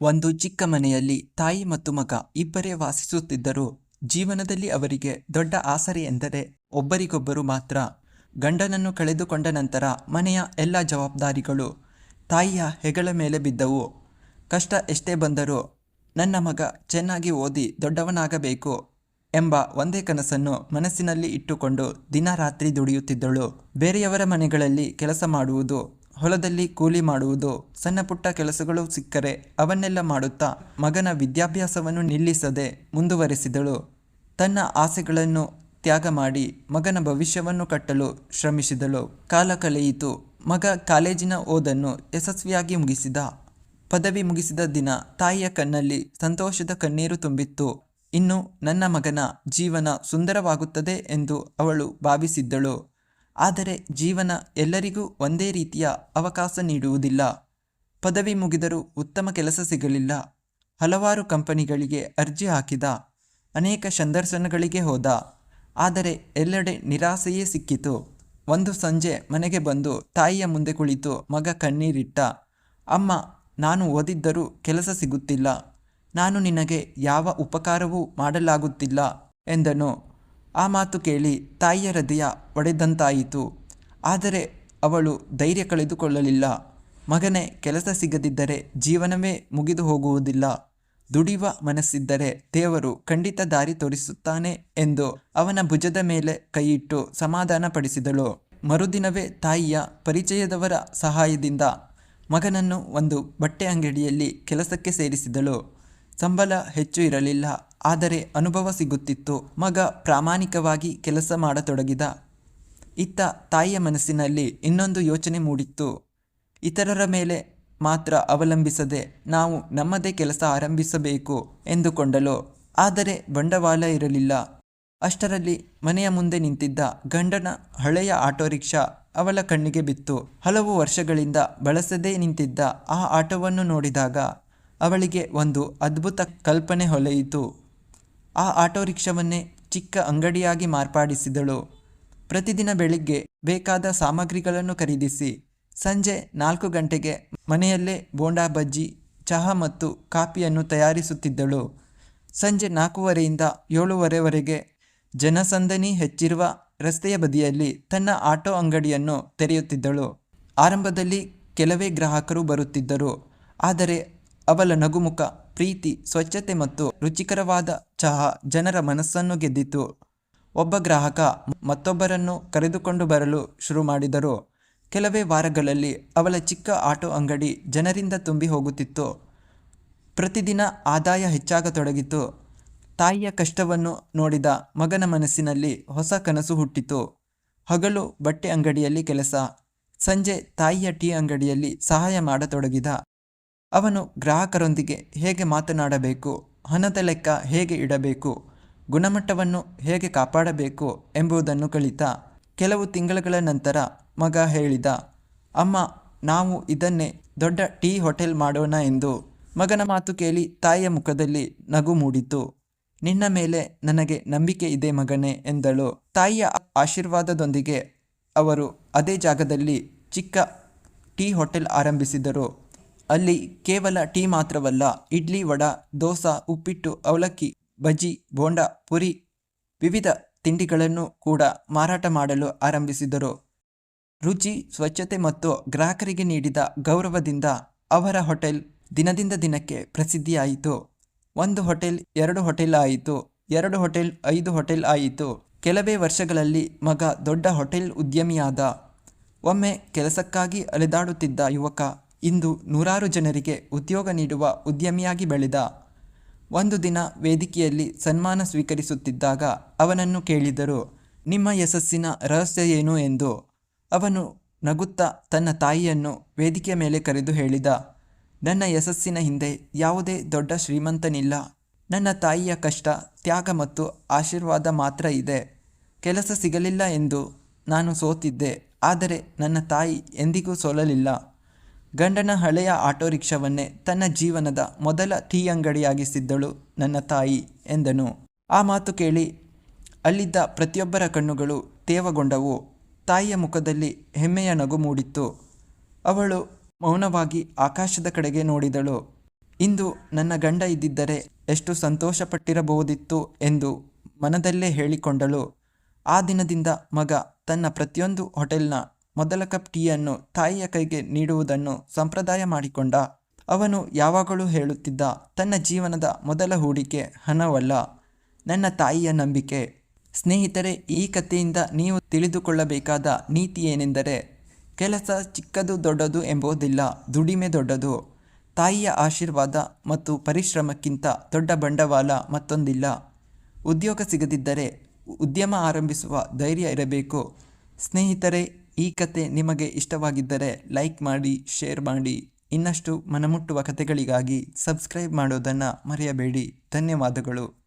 ಒಂದು ಚಿಕ್ಕ ಮನೆಯಲ್ಲಿ ತಾಯಿ ಮತ್ತು ಮಗ ಇಬ್ಬರೇ ವಾಸಿಸುತ್ತಿದ್ದರು. ಜೀವನದಲ್ಲಿ ಅವರಿಗೆ ದೊಡ್ಡ ಆಸರೆ ಎಂದರೆ ಒಬ್ಬರಿಗೊಬ್ಬರು ಮಾತ್ರ. ಗಂಡನನ್ನು ಕಳೆದುಕೊಂಡ ನಂತರ ಮನೆಯ ಎಲ್ಲ ಜವಾಬ್ದಾರಿಗಳು ತಾಯಿಯ ಹೆಗಲ ಮೇಲೆ ಬಿದ್ದವು. ಕಷ್ಟ ಎಷ್ಟೇ ಬಂದರೂ ನನ್ನ ಮಗ ಚೆನ್ನಾಗಿ ಓದಿ ದೊಡ್ಡವನಾಗಬೇಕು ಎಂಬ ಒಂದೇ ಕನಸನ್ನು ಮನಸ್ಸಿನಲ್ಲಿ ಇಟ್ಟುಕೊಂಡು ದಿನ ರಾತ್ರಿ ದುಡಿಯುತ್ತಿದ್ದಳು. ಬೇರೆಯವರ ಮನೆಗಳಲ್ಲಿ ಕೆಲಸ ಮಾಡುವುದು, ಹೊಲದಲ್ಲಿ ಕೂಲಿ ಮಾಡುವುದು, ಸಣ್ಣ ಪುಟ್ಟ ಕೆಲಸಗಳು ಸಿಕ್ಕರೆ ಅವನ್ನೆಲ್ಲ ಮಾಡುತ್ತಾ ಮಗನ ವಿದ್ಯಾಭ್ಯಾಸವನ್ನು ನಿಲ್ಲಿಸದೆ ಮುಂದುವರೆಸಿದಳು. ತನ್ನ ಆಸೆಗಳನ್ನು ತ್ಯಾಗ ಮಾಡಿ ಮಗನ ಭವಿಷ್ಯವನ್ನು ಕಟ್ಟಲು ಶ್ರಮಿಸಿದಳು. ಕಾಲ ಕಳೆಯಿತು. ಮಗ ಕಾಲೇಜಿನ ಓದನ್ನು ಯಶಸ್ವಿಯಾಗಿ ಮುಗಿಸಿದ. ಪದವಿ ಮುಗಿಸಿದ ದಿನ ತಾಯಿಯ ಕಣ್ಣಲ್ಲಿ ಸಂತೋಷದ ಕಣ್ಣೀರು ತುಂಬಿತ್ತು. ಇನ್ನು ನನ್ನ ಮಗನ ಜೀವನ ಸುಂದರವಾಗುತ್ತದೆ ಎಂದು ಅವಳು ಭಾವಿಸಿದ್ದಳು. ಆದರೆ ಜೀವನ ಎಲ್ಲರಿಗೂ ಒಂದೇ ರೀತಿಯ ಅವಕಾಶ ನೀಡುವುದಿಲ್ಲ. ಪದವಿ ಮುಗಿದರೂ ಉತ್ತಮ ಕೆಲಸ ಸಿಗಲಿಲ್ಲ. ಹಲವಾರು ಕಂಪನಿಗಳಿಗೆ ಅರ್ಜಿ ಹಾಕಿದ, ಅನೇಕ ಸಂದರ್ಶನಗಳಿಗೆ ಹೋದ. ಆದರೆ ಎಲ್ಲೆಡೆ ನಿರಾಸೆಯೇ ಸಿಕ್ಕಿತು. ಒಂದು ಸಂಜೆ ಮನೆಗೆ ಬಂದು ತಾಯಿಯ ಮುಂದೆ ಕುಳಿತು ಮಗ ಕಣ್ಣೀರಿಟ್ಟ. ಅಮ್ಮ, ನಾನು ಓದಿದ್ದರೂ ಕೆಲಸ ಸಿಗುತ್ತಿಲ್ಲ. ನಾನು ನಿನಗೆ ಯಾವ ಉಪಕಾರವೂ ಮಾಡಲಾಗುತ್ತಿಲ್ಲ ಎಂದನು. ಆ ಮಾತು ಕೇಳಿ ತಾಯಿಯ ಹೃದಯ ಒಡೆದಂತಾಯಿತು. ಆದರೆ ಅವಳು ಧೈರ್ಯ ಕಳೆದುಕೊಳ್ಳಲಿಲ್ಲ. ಮಗನೇ, ಕೆಲಸ ಸಿಗದಿದ್ದರೆ ಜೀವನವೇ ಮುಗಿದು ಹೋಗುವುದಿಲ್ಲ. ದುಡಿಯುವ ಮನಸ್ಸಿದ್ದರೆ ದೇವರು ಖಂಡಿತ ದಾರಿ ತೋರಿಸುತ್ತಾನೆ ಎಂದು ಅವನ ಭುಜದ ಮೇಲೆ ಕೈಯಿಟ್ಟು ಸಮಾಧಾನಪಡಿಸಿದಳು. ಮರುದಿನವೇ ತಾಯಿಯ ಪರಿಚಯದವರ ಸಹಾಯದಿಂದ ಮಗನನ್ನು ಒಂದು ಬಟ್ಟೆ ಅಂಗಡಿಯಲ್ಲಿ ಕೆಲಸಕ್ಕೆ ಸೇರಿಸಿದಳು. ಸಂಬಳ ಹೆಚ್ಚು ಇರಲಿಲ್ಲ, ಆದರೆ ಅನುಭವ ಸಿಗುತ್ತಿತ್ತು. ಮಗ ಪ್ರಾಮಾಣಿಕವಾಗಿ ಕೆಲಸ ಮಾಡತೊಡಗಿದ. ಇತ್ತ ತಾಯಿಯ ಮನಸ್ಸಿನಲ್ಲಿ ಇನ್ನೊಂದು ಯೋಚನೆ ಮೂಡಿತ್ತು. ಇತರರ ಮೇಲೆ ಮಾತ್ರ ಅವಲಂಬಿಸದೆ ನಾವು ನಮ್ಮದೇ ಕೆಲಸ ಆರಂಭಿಸಬೇಕು ಎಂದುಕೊಂಡಳು. ಆದರೆ ಬಂಡವಾಳ ಇರಲಿಲ್ಲ. ಅಷ್ಟರಲ್ಲಿ ಮನೆಯ ಮುಂದೆ ನಿಂತಿದ್ದ ಗಂಡನ ಹಳೆಯ ಆಟೋ ರಿಕ್ಷಾ ಅವಳ ಕಣ್ಣಿಗೆ ಬಿತ್ತು. ಹಲವು ವರ್ಷಗಳಿಂದ ಬಳಸದೇ ನಿಂತಿದ್ದ ಆ ಆಟೋವನ್ನು ನೋಡಿದಾಗ ಅವಳಿಗೆ ಒಂದು ಅದ್ಭುತ ಕಲ್ಪನೆ ಹೊಳೆಯಿತು. ಆ ಆಟೋ ರಿಕ್ಷಾವನ್ನೇ ಚಿಕ್ಕ ಅಂಗಡಿಯಾಗಿ ಮಾರ್ಪಾಡಿಸಿದಳು. ಪ್ರತಿದಿನ ಬೆಳಿಗ್ಗೆ ಬೇಕಾದ ಸಾಮಗ್ರಿಗಳನ್ನು ಖರೀದಿಸಿ ಸಂಜೆ 4 ಗಂಟೆಗೆ ಮನೆಯಲ್ಲೇ ಬೋಂಡಾ ಬಜ್ಜಿ, ಚಹಾ ಮತ್ತು ಕಾಫಿಯನ್ನು ತಯಾರಿಸುತ್ತಿದ್ದಳು. ಸಂಜೆ 4:30ರಿಂದ 7:30ವರೆಗೆ ಜನಸಂದಣಿ ಹೆಚ್ಚಿರುವ ರಸ್ತೆಯ ಬದಿಯಲ್ಲಿ ತನ್ನ ಆಟೋ ಅಂಗಡಿಯನ್ನು ತೆರೆಯುತ್ತಿದ್ದಳು. ಆರಂಭದಲ್ಲಿ ಕೆಲವೇ ಗ್ರಾಹಕರು ಬರುತ್ತಿದ್ದರು. ಆದರೆ ಅವಳ ನಗುಮುಖ, ಪ್ರೀತಿ, ಸ್ವಚ್ಛತೆ ಮತ್ತು ರುಚಿಕರವಾದ ಚಹಾ ಜನರ ಮನಸ್ಸನ್ನು ಗೆದ್ದಿತು. ಒಬ್ಬ ಗ್ರಾಹಕ ಮತ್ತೊಬ್ಬರನ್ನು ಕರೆದುಕೊಂಡು ಬರಲು ಶುರು ಮಾಡಿದರು. ಕೆಲವೇ ವಾರಗಳಲ್ಲಿ ಅವಳ ಚಿಕ್ಕ ಆಟೋ ಅಂಗಡಿ ಜನರಿಂದ ತುಂಬಿ ಹೋಗುತ್ತಿತ್ತು. ಪ್ರತಿದಿನ ಆದಾಯ ಹೆಚ್ಚಾಗತೊಡಗಿತು. ತಾಯಿಯ ಕಷ್ಟವನ್ನು ನೋಡಿದ ಮಗನ ಮನಸ್ಸಿನಲ್ಲಿ ಹೊಸ ಕನಸು ಹುಟ್ಟಿತು. ಹಗಲು ಬಟ್ಟೆ ಅಂಗಡಿಯಲ್ಲಿ ಕೆಲಸ, ಸಂಜೆ ತಾಯಿಯ ಟೀ ಅಂಗಡಿಯಲ್ಲಿ ಸಹಾಯ ಮಾಡತೊಡಗಿದ. ಅವನು ಗ್ರಾಹಕರೊಂದಿಗೆ ಹೇಗೆ ಮಾತನಾಡಬೇಕು, ಹಣದ ಲೆಕ್ಕ ಹೇಗೆ ಇಡಬೇಕು, ಗುಣಮಟ್ಟವನ್ನು ಹೇಗೆ ಕಾಪಾಡಬೇಕು ಎಂಬುದನ್ನು ಕಲಿತ. ಕೆಲವು ತಿಂಗಳುಗಳ ನಂತರ ಮಗ ಹೇಳಿದ, ಅಮ್ಮ, ನಾವು ಇದನ್ನೇ ದೊಡ್ಡ ಟೀ ಹೋಟೆಲ್ ಮಾಡೋಣ ಎಂದು. ಮಗನ ಮಾತು ಕೇಳಿ ತಾಯಿಯ ಮುಖದಲ್ಲಿ ನಗು ಮೂಡಿತು. ನಿನ್ನ ಮೇಲೆ ನನಗೆ ನಂಬಿಕೆ ಇದೆ ಮಗನೇ ಎಂದಳು. ತಾಯಿಯ ಆಶೀರ್ವಾದದೊಂದಿಗೆ ಅವರು ಅದೇ ಜಾಗದಲ್ಲಿ ಚಿಕ್ಕ ಟೀ ಹೋಟೆಲ್ ಆರಂಭಿಸಿದರು. ಅಲ್ಲಿ ಕೇವಲ ಟೀ ಮಾತ್ರವಲ್ಲ, ಇಡ್ಲಿ, ವಡ, ದೋಸೆ, ಉಪ್ಪಿಟ್ಟು, ಅವಲಕ್ಕಿ, ಬಜ್ಜಿ, ಬೋಂಡಾ, ಪುರಿ, ವಿವಿಧ ತಿಂಡಿಗಳನ್ನು ಕೂಡ ಮಾರಾಟ ಮಾಡಲು ಆರಂಭಿಸಿದರು. ರುಚಿ, ಸ್ವಚ್ಛತೆ ಮತ್ತು ಗ್ರಾಹಕರಿಗೆ ನೀಡಿದ ಗೌರವದಿಂದ ಅವರ ಹೋಟೆಲ್ ದಿನದಿಂದ ದಿನಕ್ಕೆ ಪ್ರಸಿದ್ಧಿಯಾಯಿತು. 1 ಹೋಟೆಲ್ 2 ಹೋಟೆಲ್ ಆಯಿತು, 2 ಹೋಟೆಲ್ 5 ಹೋಟೆಲ್ ಆಯಿತು. ಕೆಲವೇ ವರ್ಷಗಳಲ್ಲಿ ಮಗ ದೊಡ್ಡ ಹೋಟೆಲ್ ಉದ್ಯಮಿಯಾದ. ಒಮ್ಮೆ ಕೆಲಸಕ್ಕಾಗಿ ಅಲೆದಾಡುತ್ತಿದ್ದ ಯುವಕ ಇಂದು ನೂರಾರು ಜನರಿಗೆ ಉದ್ಯೋಗ ನೀಡುವ ಉದ್ಯಮಿಯಾಗಿ ಬೆಳೆದ. ಒಂದು ದಿನ ವೇದಿಕೆಯಲ್ಲಿ ಸನ್ಮಾನ ಸ್ವೀಕರಿಸುತ್ತಿದ್ದಾಗ ಅವನನ್ನು ಕೇಳಿದರು, ನಿಮ್ಮ ಯಶಸ್ಸಿನ ರಹಸ್ಯ ಏನು ಎಂದು. ಅವನು ನಗುತ್ತಾ ತನ್ನ ತಾಯಿಯನ್ನು ವೇದಿಕೆಯ ಮೇಲೆ ಕರೆದು ಹೇಳಿದ, ನನ್ನ ಯಶಸ್ಸಿನ ಹಿಂದೆ ಯಾವುದೇ ದೊಡ್ಡ ಶ್ರೀಮಂತನಿಲ್ಲ. ನನ್ನ ತಾಯಿಯ ಕಷ್ಟ, ತ್ಯಾಗ ಮತ್ತು ಆಶೀರ್ವಾದ ಮಾತ್ರ ಇದೆ. ಕೆಲಸ ಸಿಗಲಿಲ್ಲ ಎಂದು ನಾನು ಸೋತಿದ್ದೆ, ಆದರೆ ನನ್ನ ತಾಯಿ ಎಂದಿಗೂ ಸೋಲಲಿಲ್ಲ. ಗಂಡನ ಹಳೆಯ ಆಟೋ ರಿಕ್ಷಾವನ್ನೇ ತನ್ನ ಜೀವನದ ಮೊದಲ ಟೀ ಅಂಗಡಿಯಾಗಿಸಿದ್ದಳು ನನ್ನ ತಾಯಿ ಎಂದನು. ಆ ಮಾತು ಕೇಳಿ ಅಲ್ಲಿದ್ದ ಪ್ರತಿಯೊಬ್ಬರ ಕಣ್ಣುಗಳು ತೇವಗೊಂಡವು. ತಾಯಿಯ ಮುಖದಲ್ಲಿ ಹೆಮ್ಮೆಯ ನಗು ಮೂಡಿತ್ತು. ಅವಳು ಮೌನವಾಗಿ ಆಕಾಶದ ಕಡೆಗೆ ನೋಡಿದಳು. ಇಂದು ನನ್ನ ಗಂಡ ಇದ್ದಿದ್ದರೆ ಎಷ್ಟು ಸಂತೋಷಪಟ್ಟಿರಬಹುದಿತ್ತು ಎಂದು ಮನದಲ್ಲೇ ಹೇಳಿಕೊಂಡಳು. ಆ ದಿನದಿಂದ ಮಗ ತನ್ನ ಪ್ರತಿಯೊಂದು ಹೋಟೆಲ್ನ ಮೊದಲ ಕಪ್ ಟೀಯನ್ನು ತಾಯಿಯ ಕೈಗೆ ನೀಡುವುದನ್ನು ಸಂಪ್ರದಾಯ ಮಾಡಿಕೊಂಡ. ಅವನು ಯಾವಾಗಲೂ ಹೇಳುತ್ತಿದ್ದ, ತನ್ನ ಜೀವನದ ಮೊದಲ ಹೂಡಿಕೆ ಹಣವಲ್ಲ, ನನ್ನ ತಾಯಿಯ ನಂಬಿಕೆ. ಸ್ನೇಹಿತರೆ, ಈ ಕಥೆಯಿಂದ ನೀವು ತಿಳಿದುಕೊಳ್ಳಬೇಕಾದ ನೀತಿ ಏನೆಂದರೆ, ಕೆಲಸ ಚಿಕ್ಕದು ದೊಡ್ಡದು ಎಂಬುದಿಲ್ಲ, ದುಡಿಮೆ ದೊಡ್ಡದು. ತಾಯಿಯ ಆಶೀರ್ವಾದ ಮತ್ತು ಪರಿಶ್ರಮಕ್ಕಿಂತ ದೊಡ್ಡ ಬಂಡವಾಳ ಮತ್ತೊಂದಿಲ್ಲ. ಉದ್ಯೋಗ ಸಿಗದಿದ್ದರೆ ಉದ್ಯಮ ಆರಂಭಿಸುವ ಧೈರ್ಯ ಇರಬೇಕು. ಸ್ನೇಹಿತರೆ, ಈ ಕತೆ ನಿಮಗೆ ಇಷ್ಟವಾಗಿದ್ದರೆ ಲೈಕ್ ಮಾಡಿ, ಶೇರ್ ಮಾಡಿ. ಇನ್ನಷ್ಟು ಮನಮುಟ್ಟುವ ಕಥೆಗಳಿಗಾಗಿ ಸಬ್ಸ್ಕ್ರೈಬ್ ಮಾಡೋದನ್ನು ಮರೆಯಬೇಡಿ. ಧನ್ಯವಾದಗಳು.